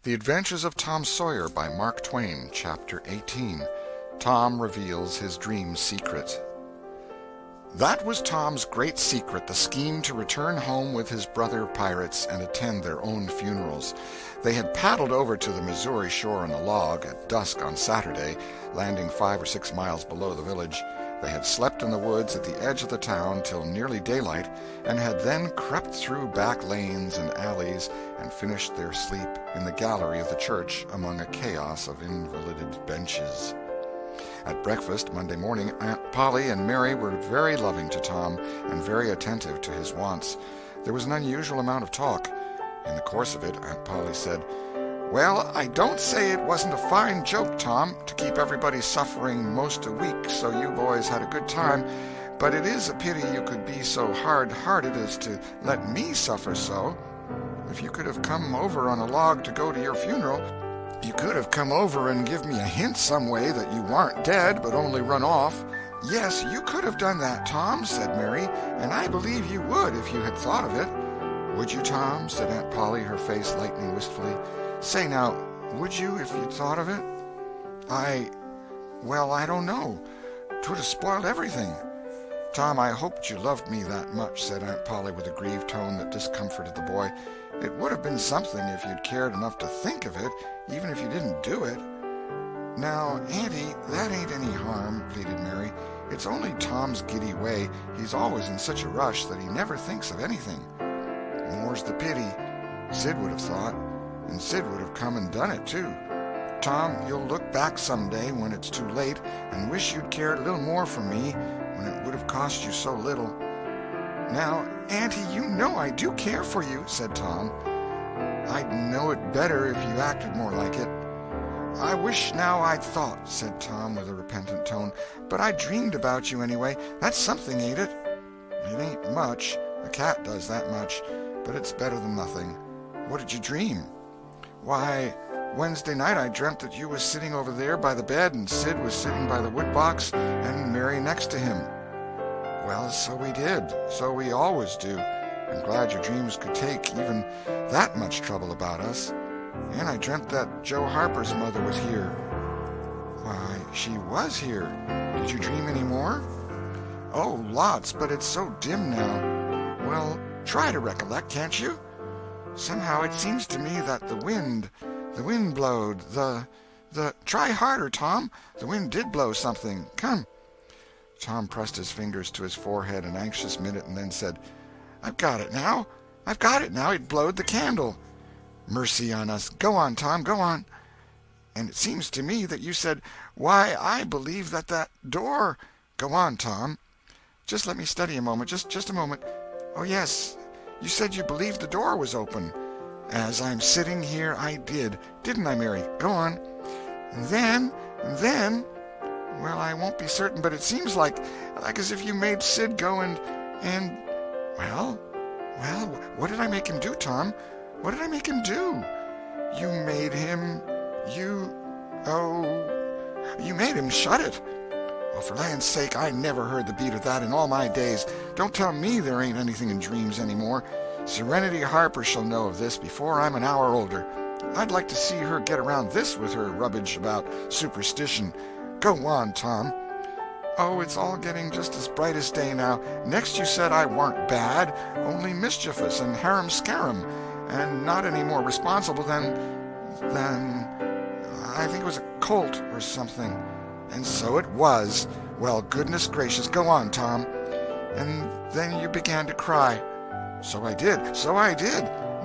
The Adventures of Tom Sawyer by Mark Twain, Chapter 18. Tom Reveals His Dream Secret. That was Tom's great secret, the scheme to return home with his brother pirates and attend their own funerals. They had paddled over to the Missouri shore in a log at dusk on Saturday, landing 5 or 6 miles below the village. They had slept in the woods at the edge of the town till nearly daylight, and had then crept through back lanes and alleys and finished their sleep in the gallery of the church among a chaos of invalided benches. At breakfast Monday morning, Aunt Polly and Mary were very loving to Tom and very attentive to his wants. There was an unusual amount of talk. In the course of it, Aunt Polly said, "Well, I don't say it wasn't a fine joke, Tom, to keep everybody suffering most a week so you boys had a good time, but it is a pity you could be so hard-hearted as to let me suffer so. If you could have come over on a log to go to your funeral, you could have come over and give me a hint some way that you warn't dead but only run off." "Yes, you could have done that, Tom," said Mary, "and I believe you would if you had thought of it." "Would you, Tom?" said Aunt Polly, her face lightening wistfully. "Say now, would you if you'd thought of it?" Well, I don't know. 'Twould have spoiled everything." "Tom, I hoped you loved me that much," said Aunt Polly with a grieved tone that discomforted the boy. "It would have been something if you'd cared enough to think of it, even if you didn't do it." "Now, Auntie, that ain't any harm," pleaded Mary. "It's only Tom's giddy way. He's always in such a rush that he never thinks of anything." "More's the pity. Sid would have thought, and Sid would have come and done it, too. Tom, you'll look back some day when it's too late and wish you'd cared a little more for me when it would have cost you so little." "Now, Auntie, you know I do care for you," said Tom. "I'd know it better if you acted more like it." "I wish now I'd thought," said Tom with a repentant tone. "But I dreamed about you anyway. That's something, ain't it?" "It ain't much. A cat does that much, but it's better than nothing. What did you dream?" "Why, Wednesday night I dreamt that you was sitting over there by the bed, and Sid was sitting by the woodbox, and Mary next to him." "Well, so we did. So we always do. I'm glad your dreams could take even that much trouble about us. And I dreamt that Joe Harper's mother was here." "Why, she was here. Did you dream any more?" "Oh, lots, but it's so dim now." "Well, try to recollect, can't you?" "Somehow it seems to me that the wind blowed, Try harder, Tom. The wind did blow something. Come." Tom pressed his fingers to his forehead an anxious minute and then said, I've got it now. It blowed the candle." "Mercy on us. Go on, Tom, go on." "And it seems to me that you said, 'Why, I believe that door—'" "Go on, Tom." "Just let me study a moment. Just a moment. Oh, yes. You said you believed the door was open." "As I'm sitting here, I did. Didn't I, Mary? Go on." "And then, well, I won't be certain, but it seems like as if you made Sid go and, well, what did I make him do, Tom? What did I make him do?" "You made him, you made him shut it." "Well, for land's sake, I never heard the beat of that in all my days. Don't tell me there ain't anything in dreams any more. Serenity Harper shall know of this before I'm an hour older. I'd like to see her get around this with her rubbish about superstition. Go on, Tom." "Oh, it's all getting just as bright as day now. Next you said I warn't bad, only mischievous and harum-scarum, and not any more responsible than I think it was a colt or something." "And so it was. Well, goodness gracious, go on, Tom." "And then you began to cry." So I did.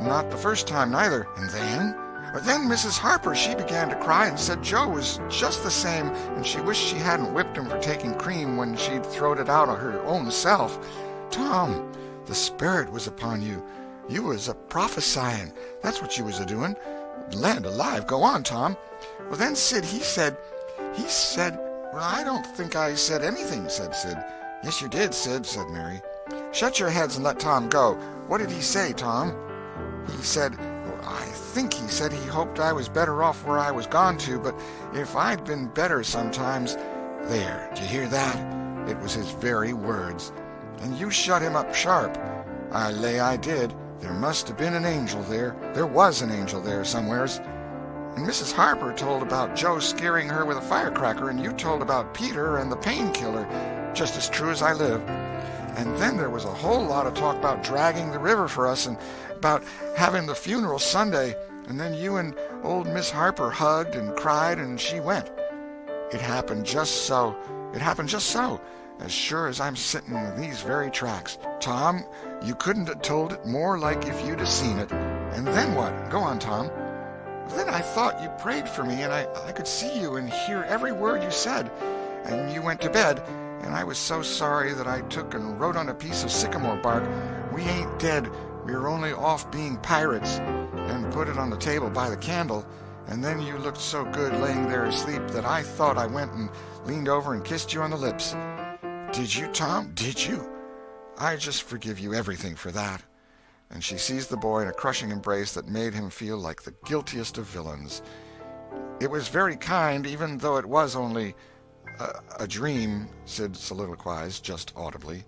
Not the first time, neither." "And then?" "Then Mrs. Harper, she began to cry and said Joe was just the same, and she wished she hadn't whipped him for taking cream when she'd throwed it out of her own self." "Tom, the Spirit was upon you. You was a prophesying. That's what you was a-doing. Land alive, go on, Tom." "Well, then Sid, he said, well, I don't think I said anything," said Sid. "Yes, you did, Sid," said Mary. "Shut your heads and let Tom go. What did he say, Tom?" "He said, I think he said he hoped I was better off where I was gone to, but if I'd been better sometimes—" "There, did you hear that? It was his very words. And you shut him up sharp." "I lay I did. There must have been an angel there. There was an angel there somewheres." And Mrs. Harper told about Joe scaring her with a firecracker, and you told about Peter and the painkiller, just as true as I live. And then there was a whole lot of talk about dragging the river for us and about having the funeral Sunday, and then you and old Miss Harper hugged and cried, and she went. It happened just so. It happened just so, as sure as I'm sitting in these very tracks. Tom, you couldn't have told it more like if you'd have seen it. And then what? Go on, Tom. Then I thought you prayed for me, and I could see you and hear every word you said. And you went to bed, and I was so sorry that I took and wrote on a piece of sycamore bark, "We ain't dead, we're only off being pirates," and put it on the table by the candle. And then you looked so good laying there asleep that I thought I went and leaned over and kissed you on the lips. Did you, Tom? Did you? I just forgive you everything for that. And she seized the boy in a crushing embrace that made him feel like the guiltiest of villains. It was very kind, even though it was only a dream, Sid soliloquized, just audibly.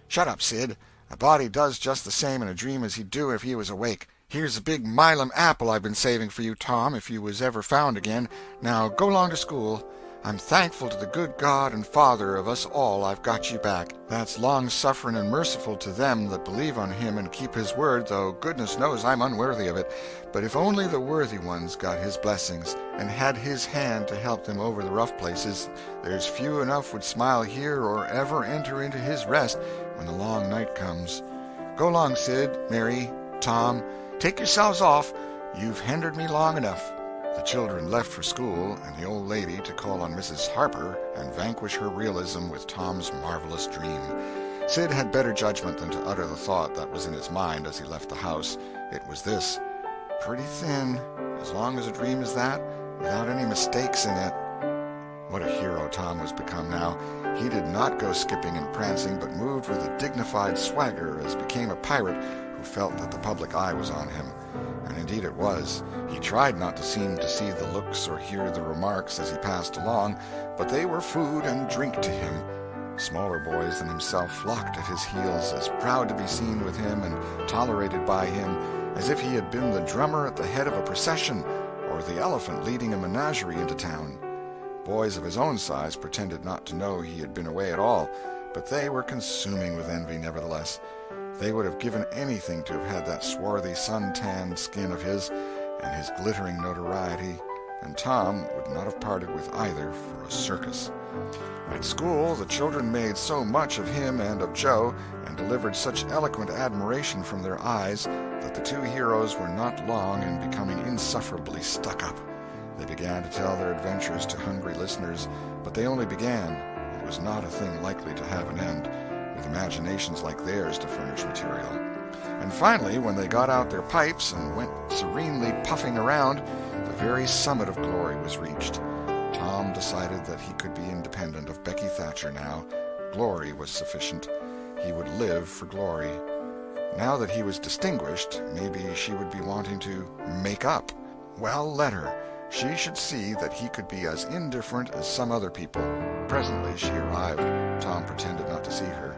Shut up, Sid. A body does just the same in a dream as he'd do if he was awake. Here's a big Milam apple I've been saving for you, Tom, if you was ever found again. Now go along to school. I'm thankful to the good God and Father of us all I've got you back. That's long-suffering and merciful to them that believe on him and keep his word, though goodness knows I'm unworthy of it. But if only the worthy ones got his blessings, and had his hand to help them over the rough places, there's few enough would smile here or ever enter into his rest when the long night comes. Go along, Sid, Mary, Tom. Take yourselves off. You've hindered me long enough. The children left for school, and the old lady to call on Mrs. Harper and vanquish her realism with Tom's marvelous dream. Sid had better judgment than to utter the thought that was in his mind as he left the house. It was this: pretty thin, as long as a dream is that, without any mistakes in it. What a hero Tom was become now. He did not go skipping and prancing, but moved with a dignified swagger as became a pirate who felt that the public eye was on him. And indeed it was. He tried not to seem to see the looks or hear the remarks as he passed along, but they were food and drink to him. Smaller boys than himself flocked at his heels, as proud to be seen with him and tolerated by him as if he had been the drummer at the head of a procession or the elephant leading a menagerie into town. Boys of his own size pretended not to know he had been away at all, but they were consuming with envy nevertheless. They would have given anything to have had that swarthy, sun-tanned skin of his, and his glittering notoriety, and Tom would not have parted with either for a circus. At school, the children made so much of him and of Joe, and delivered such eloquent admiration from their eyes, that the two heroes were not long in becoming insufferably stuck-up. They began to tell their adventures to hungry listeners, but they only began. It was not a thing likely to have an end, with imaginations like theirs to furnish material. And finally, when they got out their pipes and went serenely puffing around, the very summit of glory was reached. Tom decided that he could be independent of Becky Thatcher now. Glory was sufficient. He would live for glory. Now that he was distinguished, maybe she would be wanting to make up. Well, let her. She should see that he could be as indifferent as some other people. Presently she arrived. Tom pretended not to see her.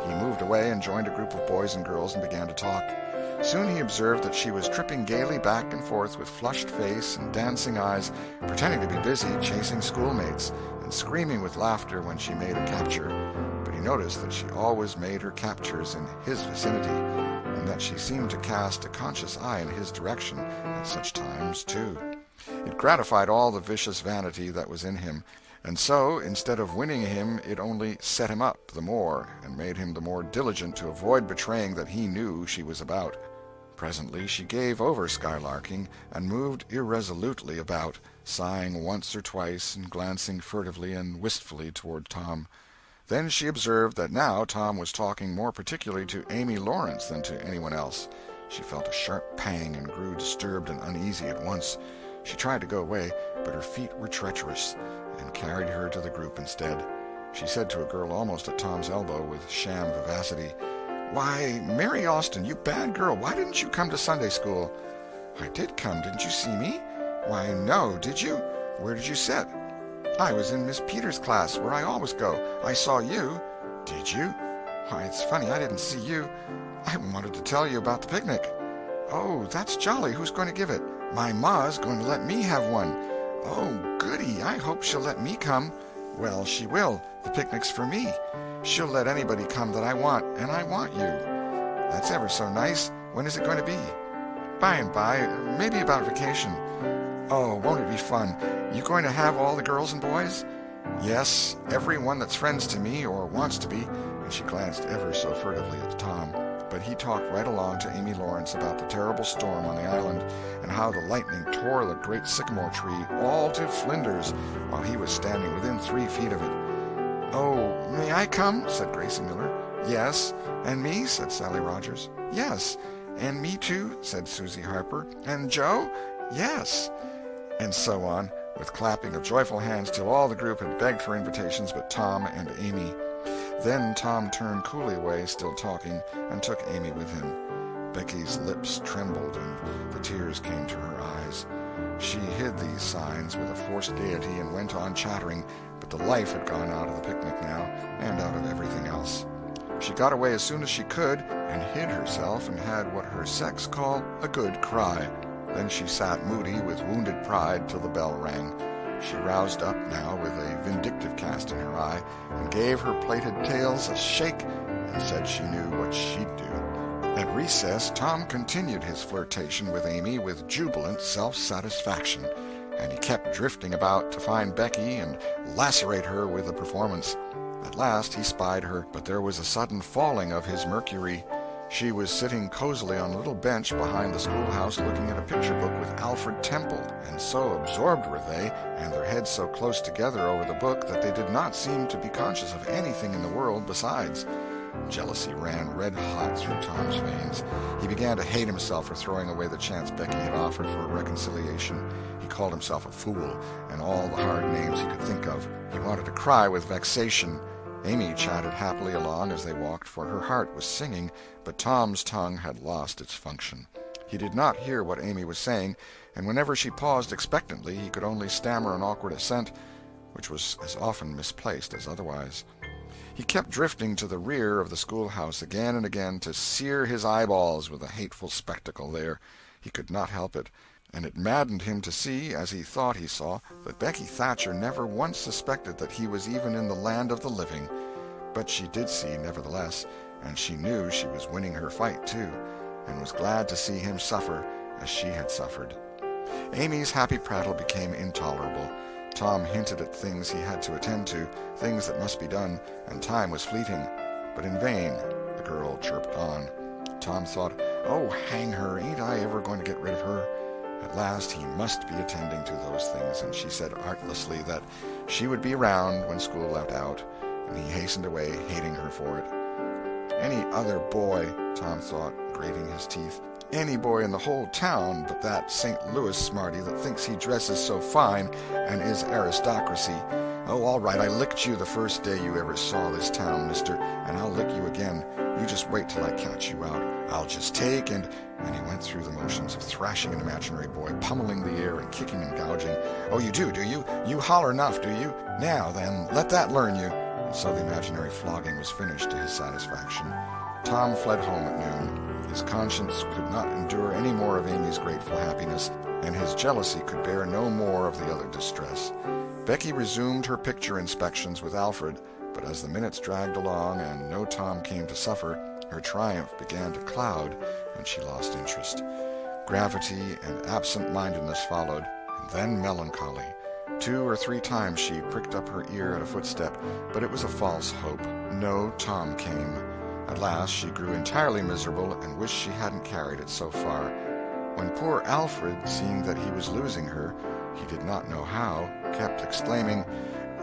He moved away and joined a group of boys and girls and began to talk. Soon he observed that she was tripping gaily back and forth with flushed face and dancing eyes, pretending to be busy chasing schoolmates, and screaming with laughter when she made a capture. But he noticed that she always made her captures in his vicinity, and that she seemed to cast a conscious eye in his direction at such times, too. It gratified all the vicious vanity that was in him, and so, instead of winning him, it only set him up the more, and made him the more diligent to avoid betraying that he knew she was about. Presently she gave over skylarking, and moved irresolutely about, sighing once or twice, and glancing furtively and wistfully toward Tom. Then she observed that now Tom was talking more particularly to Amy Lawrence than to anyone else. She felt a sharp pang, and grew disturbed and uneasy at once. She tried to go away, but her feet were treacherous, and carried her to the group instead. She said to a girl almost at Tom's elbow, with sham vivacity, "Why, Mary Austin, you bad girl, why didn't you come to Sunday school?" "I did come. Didn't you see me?" "Why, no. Did you? Where did you sit?" "I was in Miss Peters' class, where I always go. I saw you." "Did you? Why, it's funny I didn't see you. I wanted to tell you about the picnic." "Oh, that's jolly. Who's going to give it?" My ma's going to let me have one. Oh, goody, I hope she'll let me come. Well, she will. The picnic's for me. She'll let anybody come that I want, and I want you. That's ever so nice. When is it going to be? By and by, maybe about vacation. Oh, won't it be fun? You going to have all the girls and boys? Yes, every one that's friends to me or wants to be, and she glanced ever so furtively at Tom. But he talked right along to Amy Lawrence about the terrible storm on the island and how the lightning tore the great sycamore tree all to flinders while he was standing within 3 feet of it. Oh, may I come? Said Gracie Miller. Yes. And me? Said Sally Rogers. Yes. And me too? Said Susie Harper. And Joe? Yes. And so on, with clapping of joyful hands till all the group had begged for invitations but Tom and Amy. Then Tom turned coolly away, still talking, and took Amy with him. Becky's lips trembled and the tears came to her eyes. She hid these signs with a forced gaiety and went on chattering, but the life had gone out of the picnic now, and out of everything else. She got away as soon as she could, and hid herself and had what her sex call a good cry. Then she sat moody with wounded pride till the bell rang. She roused up now with a vindictive cast in her eye, and gave her plaited tails a shake, and said she knew what she'd do. At recess, Tom continued his flirtation with Amy with jubilant self-satisfaction, and he kept drifting about to find Becky and lacerate her with the performance. At last he spied her, but there was a sudden falling of his mercury. She was sitting cozily on a little bench behind the schoolhouse looking at a picture book with Alfred Temple, and so absorbed were they, and their heads so close together over the book, that they did not seem to be conscious of anything in the world besides. Jealousy ran red-hot through Tom's veins. He began to hate himself for throwing away the chance Becky had offered for a reconciliation. He called himself a fool, and all the hard names he could think of. He wanted to cry with vexation. Amy chatted happily along as they walked, for her heart was singing, but Tom's tongue had lost its function. He did not hear what Amy was saying, and whenever she paused expectantly he could only stammer an awkward assent, which was as often misplaced as otherwise. He kept drifting to the rear of the schoolhouse again and again to sear his eyeballs with the hateful spectacle there. He could not help it, and it maddened him to see, as he thought he saw, that Becky Thatcher never once suspected that he was even in the land of the living. But she did see, nevertheless, and she knew she was winning her fight, too, and was glad to see him suffer as she had suffered. Amy's happy prattle became intolerable. Tom hinted at things he had to attend to, things that must be done, and time was fleeting. But in vain the girl chirped on. Tom thought, oh, hang her, ain't I ever going to get rid of her? At last he must be attending to those things, and she said artlessly that she would be around when school let out, and he hastened away, hating her for it. Any other boy, Tom thought, grating his teeth, any boy in the whole town but that St. Louis smarty that thinks he dresses so fine and is aristocracy. Oh, all right, I licked you the first day you ever saw this town, mister, and I'll lick you again. You just wait till I catch you out. I'll just take and he went through the motions of thrashing an imaginary boy, pummeling the air and kicking and gouging. Oh, you do you? You holler enough, do you? Now, then, let that learn you. And so the imaginary flogging was finished to his satisfaction. Tom fled home at noon. His conscience could not endure any more of Amy's grateful happiness, and his jealousy could bear no more of the other distress. Becky resumed her picture inspections with Alfred, but as the minutes dragged along and no Tom came to suffer, her triumph began to cloud, and she lost interest. Gravity and absent-mindedness followed, and then melancholy. 2 or 3 times she pricked up her ear at a footstep, but it was a false hope. No Tom came. At last she grew entirely miserable and wished she hadn't carried it so far. When poor Alfred, seeing that he was losing her, he did not know how, kept exclaiming,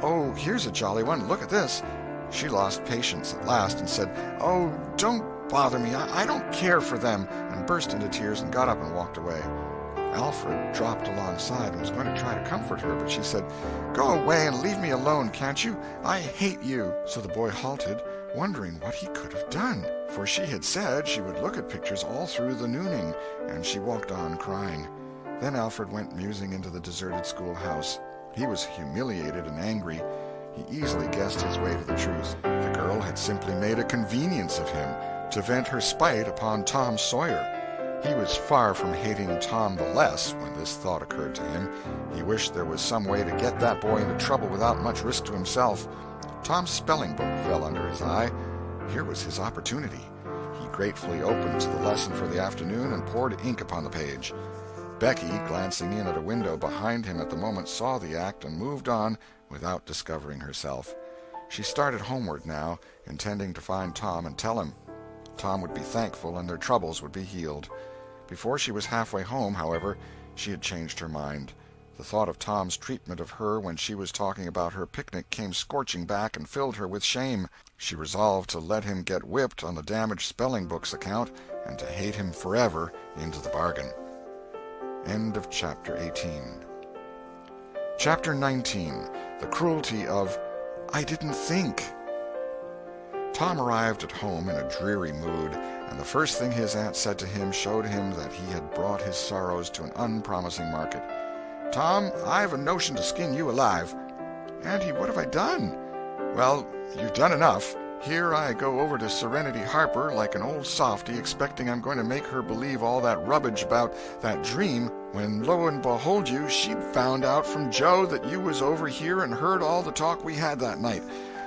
"Oh, here's a jolly one, look at this." She lost patience at last and said, "Oh, don't bother me, I don't care for them," and burst into tears and got up and walked away. Alfred dropped alongside and was going to try to comfort her, but she said, "Go away and leave me alone, can't you? I hate you." So the boy halted, wondering what he could have done, for she had said she would look at pictures all through the nooning, and she walked on crying. Then Alfred went musing into the deserted schoolhouse. He was humiliated and angry. He easily guessed his way to the truth. The girl had simply made a convenience of him to vent her spite upon Tom Sawyer. He was far from hating Tom the less when this thought occurred to him. He wished there was some way to get that boy into trouble without much risk to himself. Tom's spelling book fell under his eye. Here was his opportunity. He gratefully opened to the lesson for the afternoon and poured ink upon the page. Becky, glancing in at a window behind him at the moment, saw the act and moved on without discovering herself. She started homeward now, intending to find Tom and tell him. Tom would be thankful and their troubles would be healed. Before she was halfway home, however, she had changed her mind. The thought of Tom's treatment of her when she was talking about her picnic came scorching back and filled her with shame. She resolved to let him get whipped on the damaged spelling book's account and to hate him forever into the bargain. End of Chapter 18. Chapter 19. The Cruelty of I Didn't Think. Tom arrived at home in a dreary mood, and the first thing his aunt said to him showed him that he had brought his sorrows to an unpromising market. "Tom, I've a notion to skin you alive." "Auntie, what have I done?" "Well, you've done enough. Here I go over to Serenity Harper like an old softy, expecting I'm going to make her believe all that rubbish about that dream, when lo and behold you, she'd found out from Joe that you was over here and heard all the talk we had that night.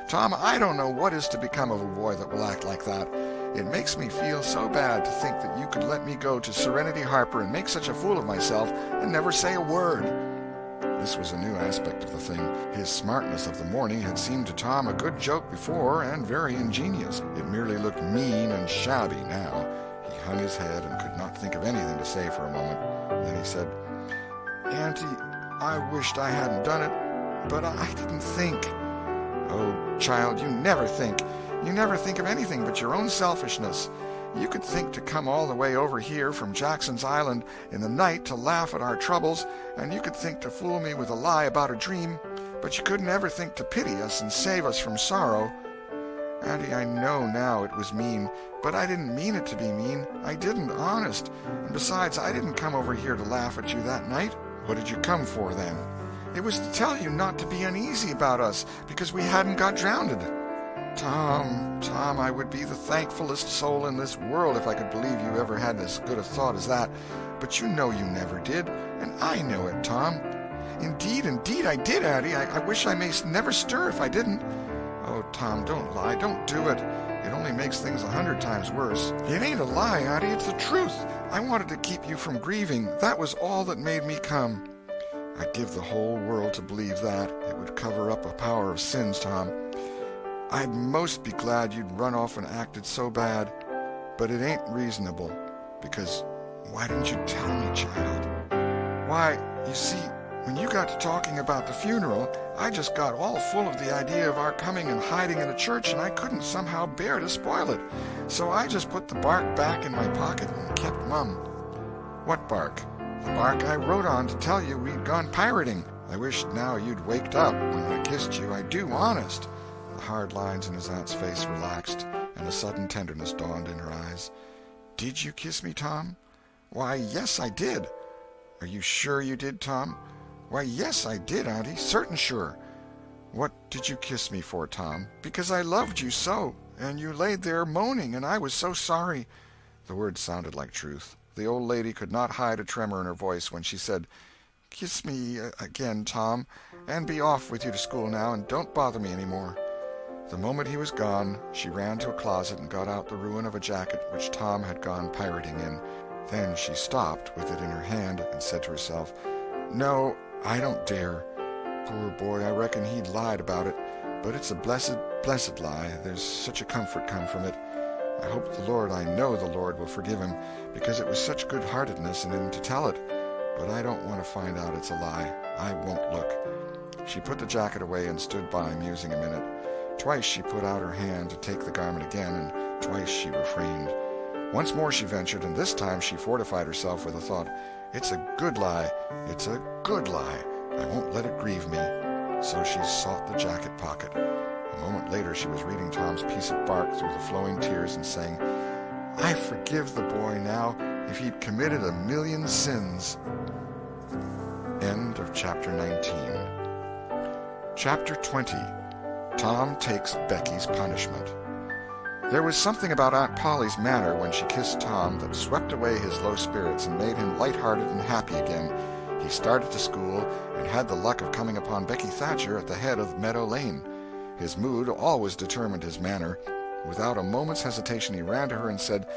Tom, I don't know what is to become of a boy that will act like that. It makes me feel so bad to think that you could let me go to Serenity Harper and make such a fool of myself and never say a word." This was a new aspect of the thing. His smartness of the morning had seemed to Tom a good joke before, and very ingenious. It merely looked mean and shabby now. He hung his head and could not think of anything to say for a moment. Then he said, "Auntie, I wished I hadn't done it, but I didn't think." "Oh, child, you never think. You never think of anything but your own selfishness. You could think to come all the way over here from Jackson's Island in the night to laugh at our troubles, and you could think to fool me with a lie about a dream, but you couldn't ever think to pity us and save us from sorrow." "Auntie, I know now it was mean, but I didn't mean it to be mean. I didn't, honest. And besides, I didn't come over here to laugh at you that night." "What did you come for, then?" "It was to tell you not to be uneasy about us, because we hadn't got drownded." Tom, I would be the thankfulest soul in this world if I could believe you ever had as good a thought as that. But you know you never did, and I know it, Tom." Indeed, I did, Auntie. I wish I may never stir if I didn't." "Oh, Tom, don't lie. Don't do it. It only makes things 100 times worse." "It ain't a lie, Auntie. It's the truth. I wanted to keep you from grieving. That was all that made me come." "I'd give the whole world to believe that. It would cover up a power of sins, Tom. I'd most be glad you'd run off and acted so bad. But it ain't reasonable, because why didn't you tell me, child?" "Why, you see, when you got to talking about the funeral, I just got all full of the idea of our coming and hiding in a church, and I couldn't somehow bear to spoil it. So I just put the bark back in my pocket and kept mum." "What bark?" "The bark I wrote on to tell you we'd gone pirating. I wish now you'd waked up when I kissed you. I do, honest." The hard lines in his aunt's face relaxed, and a sudden tenderness dawned in her eyes. "Did you kiss me, Tom?" "Why, yes, I did." "Are you sure you did, Tom?" "Why, yes, I did, Auntie, certain sure." "What did you kiss me for, Tom?" "Because I loved you so, and you laid there moaning, and I was so sorry." The words sounded like truth. The old lady could not hide a tremor in her voice when she said, "Kiss me again, Tom, and be off with you to school now, and don't bother me any more." The moment he was gone, she ran to a closet and got out the ruin of a jacket which Tom had gone pirating in. Then she stopped with it in her hand and said to herself, "No, I don't dare. Poor boy, I reckon he'd lied about it, but it's a blessed, blessed lie. There's such a comfort come from it. I hope I know the Lord will forgive him, because it was such good-heartedness in him to tell it. But I don't want to find out it's a lie. I won't look." She put the jacket away and stood by, musing a minute. Twice she put out her hand to take the garment again, and twice she refrained. Once more she ventured, and this time she fortified herself with the thought, "It's a good lie. It's a good lie. I won't let it grieve me." So she sought the jacket pocket. A moment later she was reading Tom's piece of bark through the flowing tears and saying, "I forgive the boy now if he'd committed 1,000,000 sins." End of Chapter 19. Chapter 20. Tom Takes Becky's Punishment. There was something about Aunt Polly's manner when she kissed Tom that swept away his low spirits and made him light-hearted and happy again. He started to school, and had the luck of coming upon Becky Thatcher at the head of Meadow Lane. His mood always determined his manner. Without a moment's hesitation he ran to her and said,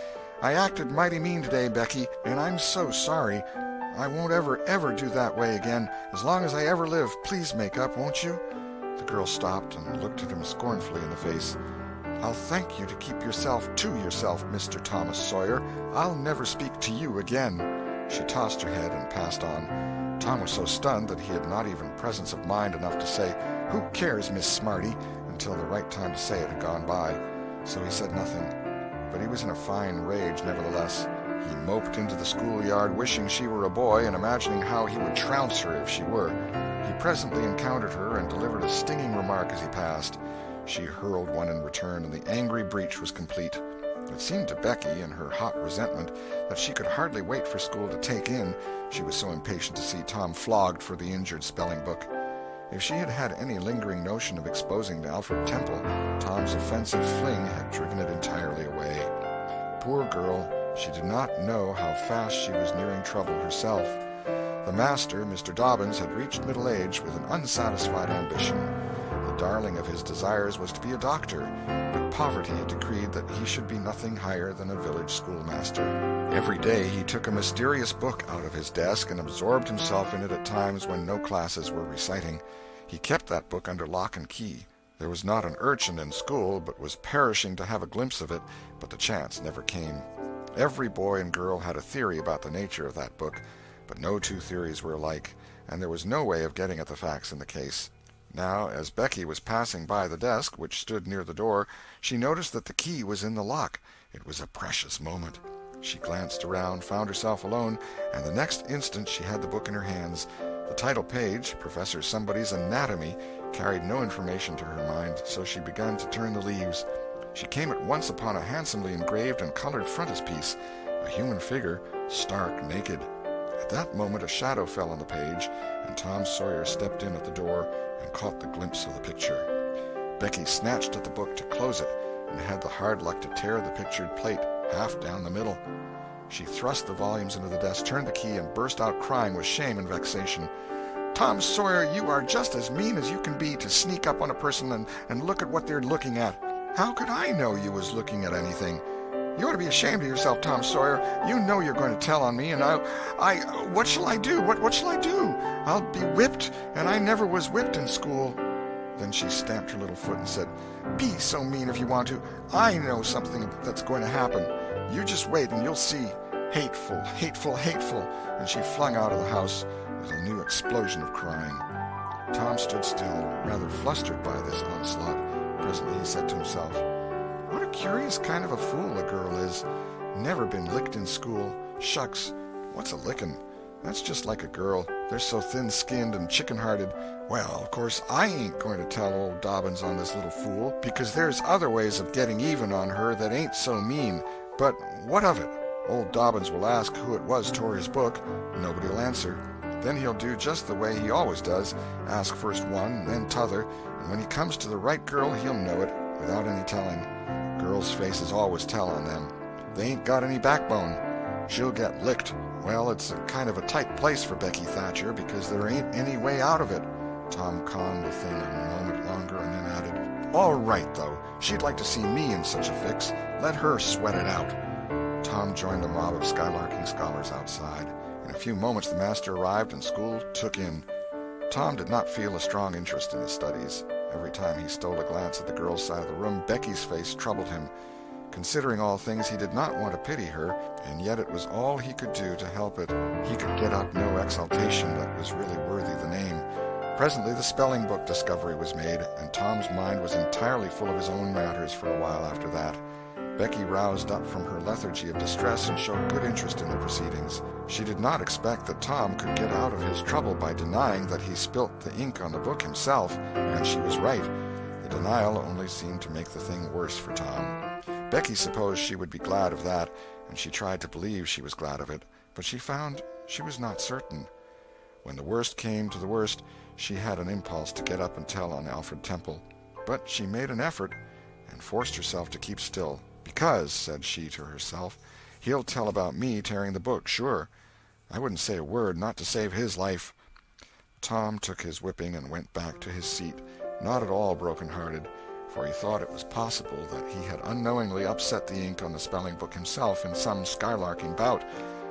"I acted mighty mean today, Becky, and I'm so sorry. I won't ever do that way again. As long as I ever live, please make up, won't you?" The girl stopped and looked at him scornfully in the face. "I'll thank you to keep yourself to yourself, Mr. Thomas Sawyer. I'll never speak to you again." She tossed her head and passed on. Tom was so stunned that he had not even presence of mind enough to say, "Who cares, Miss Smarty?" until the right time to say it had gone by. So he said nothing. But he was in a fine rage, nevertheless. He moped into the schoolyard, wishing she were a boy and imagining how he would trounce her if she were. He presently encountered her and delivered a stinging remark as he passed. She hurled one in return, and the angry breach was complete. It seemed to Becky, in her hot resentment, that she could hardly wait for school to take in, she was so impatient to see Tom flogged for the injured spelling-book. If she had had any lingering notion of exposing to Alfred Temple, Tom's offensive fling had driven it entirely away. Poor girl, she did not know how fast she was nearing trouble herself. The master, Mr. Dobbins, had reached middle age with an unsatisfied ambition. The darling of his desires was to be a doctor, but poverty had decreed that he should be nothing higher than a village schoolmaster. Every day he took a mysterious book out of his desk and absorbed himself in it at times when no classes were reciting. He kept that book under lock and key. There was not an urchin in school but was perishing to have a glimpse of it, but the chance never came. Every boy and girl had a theory about the nature of that book, but no two theories were alike, and there was no way of getting at the facts in the case. Now, as Becky was passing by the desk, which stood near the door, she noticed that the key was in the lock. It was a precious moment. She glanced around, found herself alone, and the next instant she had the book in her hands. The title page, Professor Somebody's Anatomy, carried no information to her mind, so she began to turn the leaves. She came at once upon a handsomely engraved and colored frontispiece, a human figure, stark naked. At that moment a shadow fell on the page, and Tom Sawyer stepped in at the door and caught the glimpse of the picture. Becky snatched at the book to close it, and had the hard luck to tear the pictured plate half down the middle. She thrust the volumes into the desk, turned the key, and burst out crying with shame and vexation. "Tom Sawyer, you are just as mean as you can be to sneak up on a person and look at what they're looking at. How could I know you was looking at anything? You ought to be ashamed of yourself, Tom Sawyer. You know you're going to tell on me, and what shall I do? What shall I do? I'll be whipped, and I never was whipped in school." Then she stamped her little foot and said, "Be so mean if you want to. I know something that's going to happen. You just wait and you'll see. Hateful, hateful, hateful." And she flung out of the house with a new explosion of crying. Tom stood still, rather flustered by this onslaught. Presently he said to himself, "What a curious kind of a fool a girl is. Never been licked in school. Shucks, what's a lickin'? That's just like a girl. They're so thin-skinned and chicken-hearted. Well, of course, I ain't going to tell old Dobbins on this little fool, because there's other ways of getting even on her that ain't so mean. But what of it? Old Dobbins will ask who it was tore his book. Nobody'll answer. Then he'll do just the way he always does, ask first one and then t'other, and when he comes to the right girl he'll know it, without any telling. Girls' faces always tell on them. They ain't got any backbone. She'll get licked. Well, it's a kind of a tight place for Becky Thatcher, because there ain't any way out of it." Tom conned the thing a moment longer and then added, "All right, though. She'd like to see me in such a fix. Let her sweat it out." Tom joined the mob of skylarking scholars outside. In a few moments the master arrived and school took in. Tom did not feel a strong interest in his studies. Every time he stole a glance at the girl's side of the room, Becky's face troubled him. Considering all things, he did not want to pity her, and yet it was all he could do to help it. He could get up no exultation that was really worthy the name. Presently the spelling-book discovery was made, and Tom's mind was entirely full of his own matters for a while after that. Becky roused up from her lethargy of distress and showed good interest in the proceedings. She did not expect that Tom could get out of his trouble by denying that he spilt the ink on the book himself, and she was right. The denial only seemed to make the thing worse for Tom. Becky supposed she would be glad of that, and she tried to believe she was glad of it, but she found she was not certain. When the worst came to the worst, she had an impulse to get up and tell on Alfred Temple. But she made an effort, and forced herself to keep still. "Because," said she to herself, "he'll tell about me tearing the book, sure. I wouldn't say a word, not to save his life." Tom took his whipping and went back to his seat, not at all broken-hearted, for he thought it was possible that he had unknowingly upset the ink on the spelling-book himself in some skylarking bout.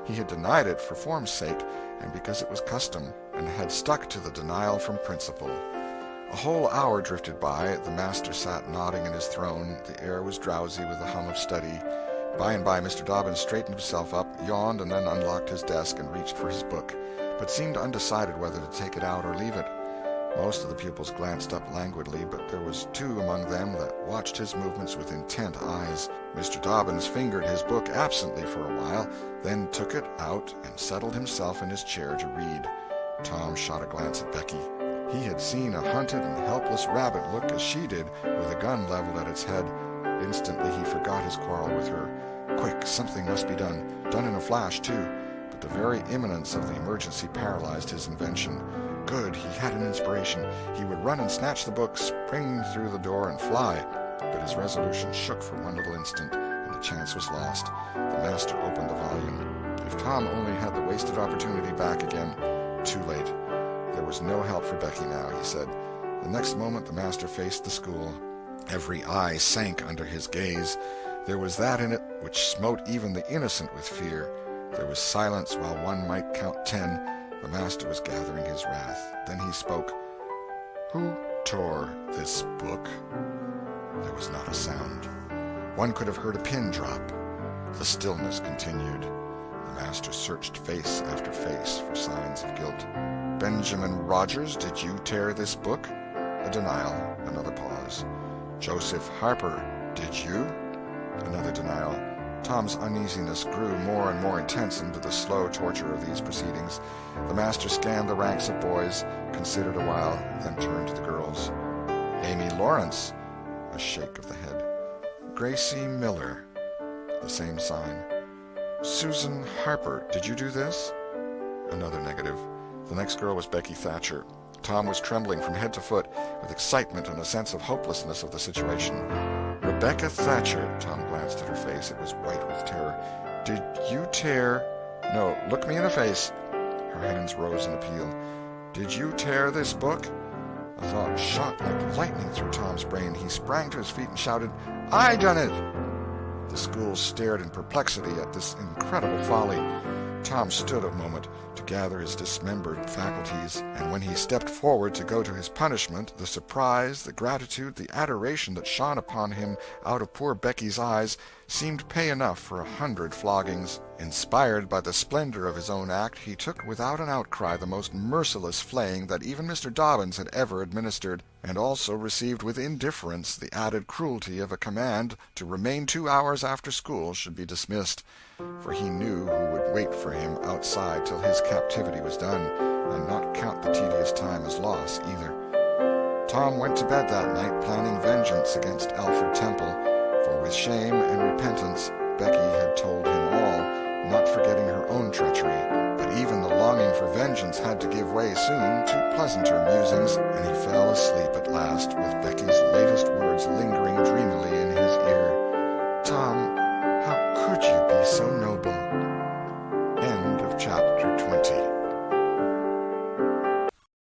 He had denied it for form's sake, and because it was custom, and had stuck to the denial from principle. A whole hour drifted by. The master sat nodding in his throne. The air was drowsy with the hum of study. By and by Mr. Dobbins straightened himself up, yawned, and then unlocked his desk and reached for his book, but seemed undecided whether to take it out or leave it. Most of the pupils glanced up languidly, but there was two among them that watched his movements with intent eyes. Mr. Dobbins fingered his book absently for a while, then took it out and settled himself in his chair to read. Tom shot a glance at Becky. He had seen a hunted and helpless rabbit look as she did, with a gun leveled at its head. Instantly he forgot his quarrel with her. Quick, something must be done in a flash, too. But the very imminence of the emergency paralyzed his invention. Good, he had an inspiration. He would run and snatch the book, spring through the door, and fly. But his resolution shook for one little instant, and the chance was lost. The master opened the volume. If Tom only had the wasted opportunity back again. Too late. There was no help for Becky now, he said. The next moment the master faced the school. Every eye sank under his gaze. There was that in it which smote even the innocent with fear. There was silence while one might count 10. The master was gathering his wrath. Then he spoke. "Who tore this book?" There was not a sound. One could have heard a pin drop. The stillness continued. The master searched face after face for signs of guilt. "Benjamin Rogers, did you tear this book?" A denial. Another pause. "Joseph Harper, did you?" Another denial. Tom's uneasiness grew more and more intense under the slow torture of these proceedings. The master scanned the ranks of boys, considered a while, then turned to the girls. "Amy Lawrence." A shake of the head. "Gracie Miller." The same sign. "Susan Harper, did you do this?" Another negative. The next girl was Becky Thatcher. Tom was trembling from head to foot with excitement and a sense of hopelessness of the situation. "Rebecca Thatcher." Tom glanced at her face. It was white with terror. "Did you tear—" "No, look me in the face." Her hands rose in appeal. "Did you tear this book?" A thought shot like lightning through Tom's brain. He sprang to his feet and shouted, "I done it!" The school stared in perplexity at this incredible folly. Tom stood a moment to gather his dismembered faculties, and when he stepped forward to go to his punishment, the surprise, the gratitude, the adoration that shone upon him out of poor Becky's eyes seemed pay enough for 100 floggings. Inspired by the splendor of his own act, he took without an outcry the most merciless flaying that even Mr. Dobbins had ever administered, and also received with indifference the added cruelty of a command to remain 2 hours after school should be dismissed, for he knew who would wait for him outside till his captivity was done, and not count the tedious time as loss either. Tom went to bed that night planning vengeance against Alfred Temple, for with shame and repentance Becky had told him all, not forgetting her own treachery. But even the longing for vengeance had to give way soon to pleasanter musings, and he fell asleep at last with Becky's